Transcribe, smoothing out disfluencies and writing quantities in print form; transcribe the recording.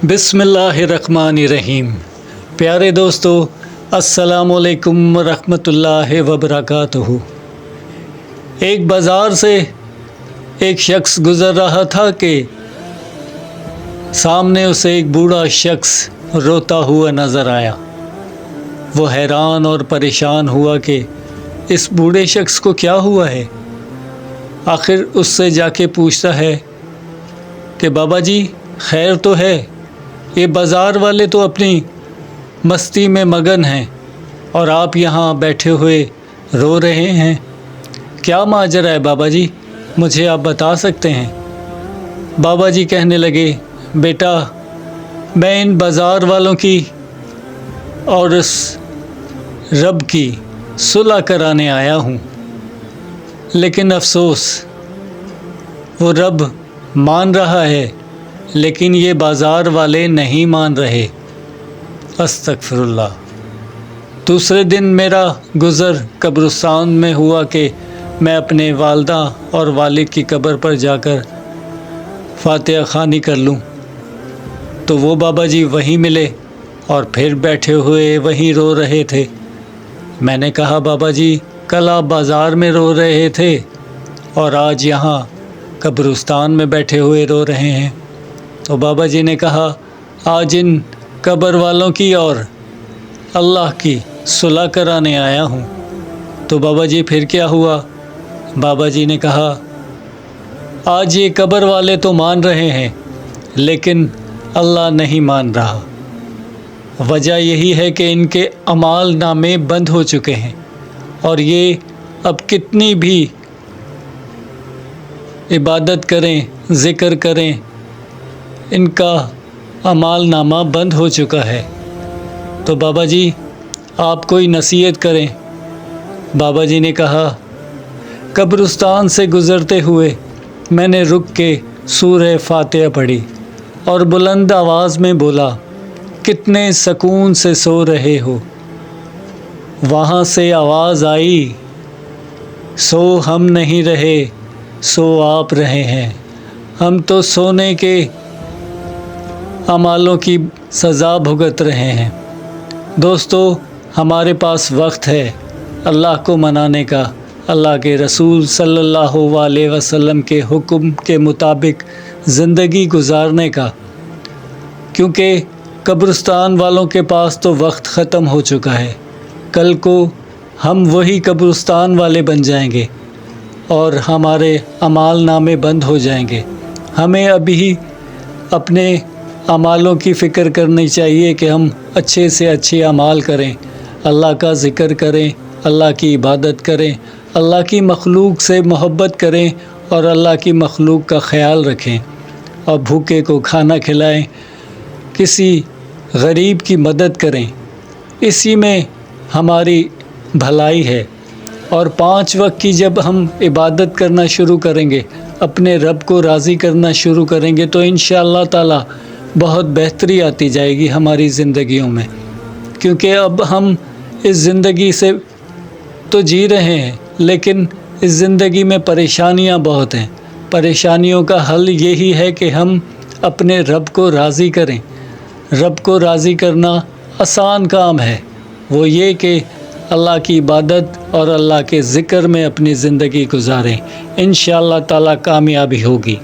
बिस्मिल्लाहिर्रहमानिर्रहीम। प्यारे दोस्तों, अस्सलामुअलैकुम रहमतुल्लाहि व बरकातुहू। एक बाज़ार से एक शख्स गुज़र रहा था कि सामने उसे एक बूढ़ा शख्स रोता हुआ नज़र आया। वो हैरान और परेशान हुआ कि इस बूढ़े शख्स को क्या हुआ है। आखिर उससे जाके पूछता है कि बाबा जी खैर तो है, ये बाज़ार वाले तो अपनी मस्ती में मगन हैं और आप यहाँ बैठे हुए रो रहे हैं। क्या माजरा है बाबा जी, मुझे आप बता सकते हैं। बाबा जी कहने लगे, बेटा मैं इन बाज़ार वालों की और उस रब की सुलह कराने आया हूँ, लेकिन अफसोस वो रब मान रहा है लेकिन ये बाज़ार वाले नहीं मान रहे। अस्तगफिरुल्लाह। दूसरे दिन मेरा गुज़र कब्रिस्तान में हुआ कि मैं अपने वालदा और वालिद की कब्र पर जाकर फातिहा ख़वानी कर लूँ, तो वो बाबा जी वहीं मिले और फिर बैठे हुए वहीं रो रहे थे। मैंने कहा, बाबा जी कल आप बाज़ार में रो रहे थे और आज यहाँ कब्रिस्तान में बैठे हुए रो रहे हैं। तो बाबा जी ने कहा, आज इन कब्र वालों की और अल्लाह की सुलह कराने आया हूँ। तो बाबा जी फिर क्या हुआ। बाबा जी ने कहा, आज ये कब्र वाले तो मान रहे हैं लेकिन अल्लाह नहीं मान रहा। वजह यही है कि इनके अमाल नामे बंद हो चुके हैं और ये अब कितनी भी इबादत करें, ज़िक्र करें, इनका अमाल नामा बंद हो चुका है। तो बाबा जी आप कोई नसीहत करें। बाबा जी ने कहा, कब्रिस्तान से गुज़रते हुए मैंने रुक के सूरह फातिहा पढ़ी और बुलंद आवाज़ में बोला, कितने सुकून से सो रहे हो। वहाँ से आवाज़ आई, सो हम नहीं रहे, सो आप रहे हैं। हम तो सोने के अमालों की सज़ा भुगत रहे हैं। दोस्तों, हमारे पास वक्त है अल्लाह को मनाने का, अल्लाह के रसूल सल्लल्लाहु अलैहि वसल्लम के हुक्म के मुताबिक ज़िंदगी गुजारने का, क्योंकि कब्रिस्तान वालों के पास तो वक्त ख़त्म हो चुका है। कल को हम वही कब्रिस्तान वाले बन जाएंगे और हमारे अमाल नामे बंद हो जाएंगे। हमें अभी अपने अमालों की फ़िक्र करनी चाहिए कि हम अच्छे से अच्छे अमाल करें, अल्लाह का ज़िक्र करें, अल्लाह की इबादत करें, अल्लाह की मखलूक से मोहब्बत करें और अल्लाह की मखलूक का ख़याल रखें और भूखे को खाना खिलाएं, किसी गरीब की मदद करें। इसी में हमारी भलाई है। और 5 वक्त की जब हम इबादत करना शुरू करेंगे, अपने रब को राज़ी करना शुरू करेंगे, तो इंशाअल्लाह ताला बहुत बेहतरी आती जाएगी हमारी ज़िंदगियों में। क्योंकि अब हम इस ज़िंदगी से तो जी रहे हैं लेकिन इस ज़िंदगी में परेशानियां बहुत हैं। परेशानियों का हल यही है कि हम अपने रब को राज़ी करें। रब को राज़ी करना आसान काम है। वो ये कि अल्लाह की इबादत और अल्लाह के ज़िक्र में अपनी ज़िंदगी गुजारें। इंशाअल्लाह ताला कामयाबी होगी।